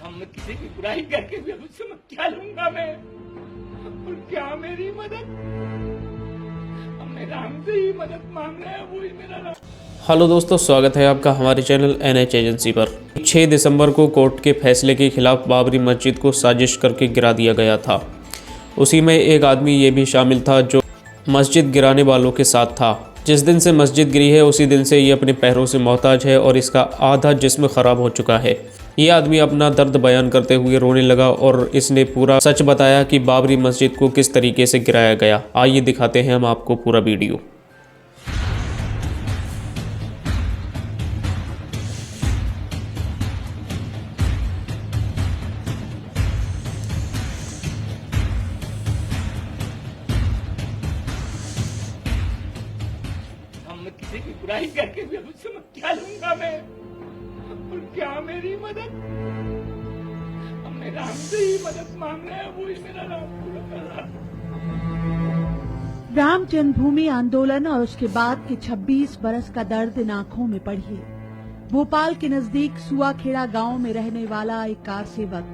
हम किसी की बुराई करके भी उससे मैं क्या लूंगा मैं, और क्या मेरी मदद, हमने राम से ही मदद मांग रहा है, वो ही मेरा राम। हेलो दोस्तों, स्वागत है आपका हमारे चैनल NH एजेंसी पर। 6 दिसंबर को कोर्ट के फैसले के खिलाफ बाबरी मस्जिद को साजिश करके गिरा दिया गया था। उसी में एक आदमी ये भी शामिल था जो मस्जिद गिराने वालों के साथ था। जिस दिन से मस्जिद गिरी है उसी दिन से ये अपने पैरों से मोहताज है और इसका आधा जिस्म ख़राब हो चुका है। ये आदमी अपना दर्द बयान करते हुए रोने लगा और इसने पूरा सच बताया कि बाबरी मस्जिद को किस तरीके से गिराया गया। आइए दिखाते हैं हम आपको पूरा वीडियो। हम किसी की बुराई करके भी उससे मैं क्या लूंगा मैं, और क्या मेरी मदद, हमने राम से ही मदद मांग रहा है, वो ही मेरा राम पूरा कर रहा है। राम जन्मभूमि आंदोलन और उसके बाद के 26 बरस का दर्द इन आंखों में पढ़िए। भोपाल के नजदीक सुआखेड़ा गांव में रहने वाला एक कार सेवक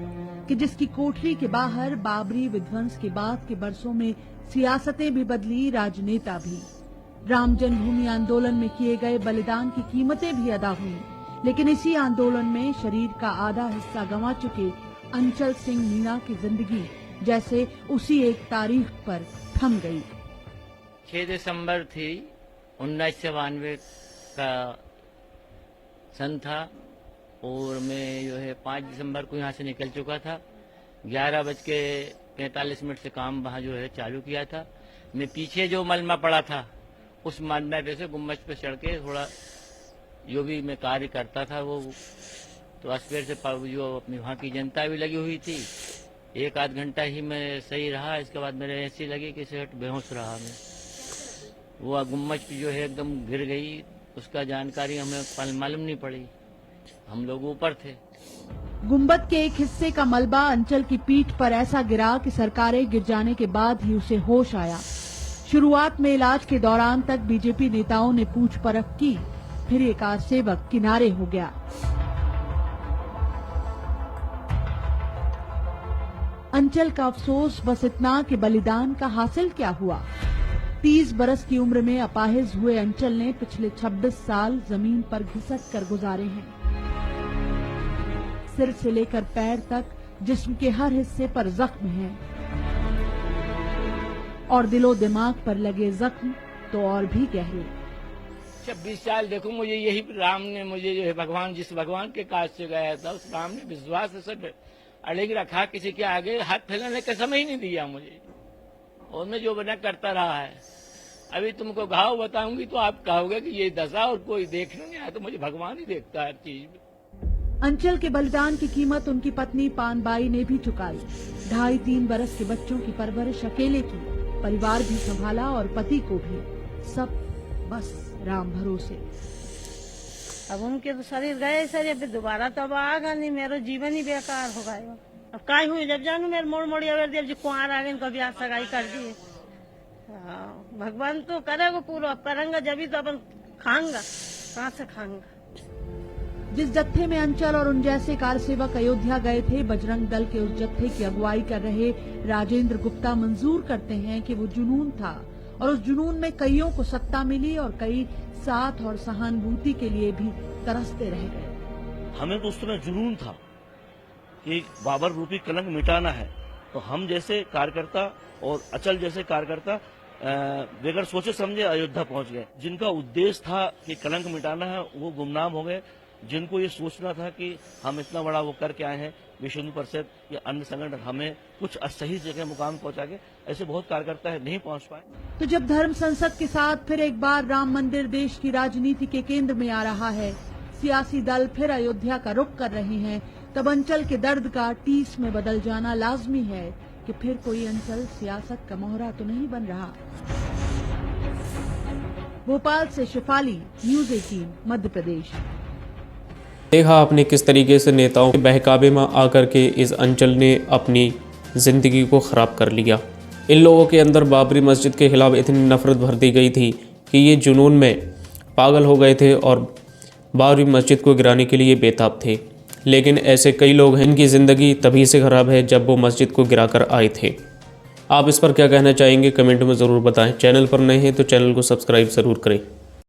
कि जिसकी कोठरी के बाहर बाबरी विध्वंस के बाद के बरसों में सियासतें भी बदली, राजनेता भी। राम जन्मभूमि आंदोलन में किए गए बलिदान की कीमतें भी अदा हुई, लेकिन इसी आंदोलन में शरीर का आधा हिस्सा गंवा चुके अंचल सिंह मीणा की जिंदगी जैसे उसी एक तारीख पर थम गई। 6 दिसंबर थी 1992 का सन था और मैं जो है 5 दिसंबर को यहाँ से निकल चुका था। 11:45 से काम वहाँ जो है चालू किया था। मैं पीछे जो मलमा पड़ा था उस मलमे पे से गुम्बज पे चढ़ के थोड़ा जो भी मैं कार्य करता था वो तो अस्वेर से जो अपनी वहाँ की जनता भी लगी हुई थी। 1 आध घंटा ही मैं सही रहा, इसके बाद मेरे ऐसी लगी कि सेठ बेहोश रहा मैं। वो गुम्बज जो है एकदम गिर गई, उसका जानकारी हमें मालूम नहीं पड़ी, हम लोग ऊपर थे। गुंबद के एक हिस्से का मलबा अंचल की पीठ पर ऐसा गिरा कि सरकारें गिर जाने के बाद ही उसे होश आया। शुरुआत में इलाज के दौरान तक बीजेपी नेताओं ने पूछ परख की, फिर एक कार सेवक किनारे हो गया। अंचल का अफसोस बस इतना कि बलिदान का हासिल क्या हुआ। 30 बरस की उम्र में अपाहिज हुए अंचल ने पिछले 26 साल जमीन पर घिसक कर गुजारे हैं। सिर से लेकर पैर तक जिस्म के हर हिस्से पर जख्म हैं और दिलो दिमाग पर लगे जख्म तो और भी गहरे। 26 साल देखो, मुझे यही राम ने मुझे जो है भगवान, जिस भगवान के काज से गया था उस राम ने विश्वास से सब अड़ेग रखा, किसी के आगे हाथ फैलाने का समय ही नहीं दिया मुझे, और मैं जो बना करता रहा है। अभी तुमको घाव बताऊंगी तो आप कहोगे कि ये दशा और कोई देखने नहीं आया, तो मुझे भगवान ही देखता है हर चीज में। अंचल के बलिदान की कीमत उनकी पत्नी पानबाई ने भी चुकाई। 2.5-3 बरस के बच्चों की परवरिश अकेले की, परिवार भी संभाला और पति को भी, सब बस राम भरोसे। अब उनके तो शरीर गए सर, अब दोबारा तो अब आगा नहीं, मेरा जीवन ही बेकार हो गया। अब काय हुई जब जानू मेरे मोड़ मोड़ी अवेर देव जी कुआर आ गए, कभी आज सगाई कर दिए। भगवान तो करेगा पूरा, अब करेंगे जब तो अपन खाऊंगा, कहाँ से खाऊंगा। जिस जत्थे में अंचल और उन जैसे कार सेवक अयोध्या गए थे, बजरंग दल के उस जत्थे की अगुवाई कर रहे राजेंद्र गुप्ता मंजूर करते हैं कि वो जुनून था और उस जुनून में कईयों को सत्ता मिली और कई साथ और सहानुभूति के लिए भी तरसते रह गए। हमें तो उस समय जुनून था कि बाबर रूपी कलंक मिटाना है, तो हम जैसे कार्यकर्ता और अचल जैसे कार्यकर्ता बगैर सोचे समझे अयोध्या पहुंच गए। जिनका उद्देश्य था कि कलंक मिटाना है वो गुमनाम हो गए। जिनको ये सोचना था कि हम इतना बड़ा वो करके आए हैं, विश्व हिंदू परिषद या अन्य संगठन हमें कुछ सही जगह मुकाम पहुंचा के, ऐसे बहुत कार्यकर्ता है नहीं पहुंच पाए। तो जब धर्म संसद के साथ फिर एक बार राम मंदिर देश की राजनीति के केंद्र में आ रहा है, सियासी दल फिर अयोध्या का रुख कर रहे हैं, तब अंचल के दर्द का टीस में बदल जाना लाजमी है कि फिर कोई अंचल सियासत का मोहरा तो नहीं बन रहा। भोपाल से शिफाली, न्यूज़ 18 मध्य प्रदेश। देखा आपने किस तरीके से नेताओं के बहकावे में आकर के इस अंचल ने अपनी ज़िंदगी को ख़राब कर लिया। इन लोगों के अंदर बाबरी मस्जिद के खिलाफ इतनी नफ़रत भर दी गई थी कि ये जुनून में पागल हो गए थे और बाबरी मस्जिद को गिराने के लिए बेताब थे। लेकिन ऐसे कई लोग हैं इनकी ज़िंदगी तभी से ख़राब है जब वो मस्जिद को गिराकर आए थे। आप इस पर क्या कहना चाहेंगे कमेंट में ज़रूर बताएं। चैनल पर नए हैं तो चैनल को सब्सक्राइब ज़रूर करें।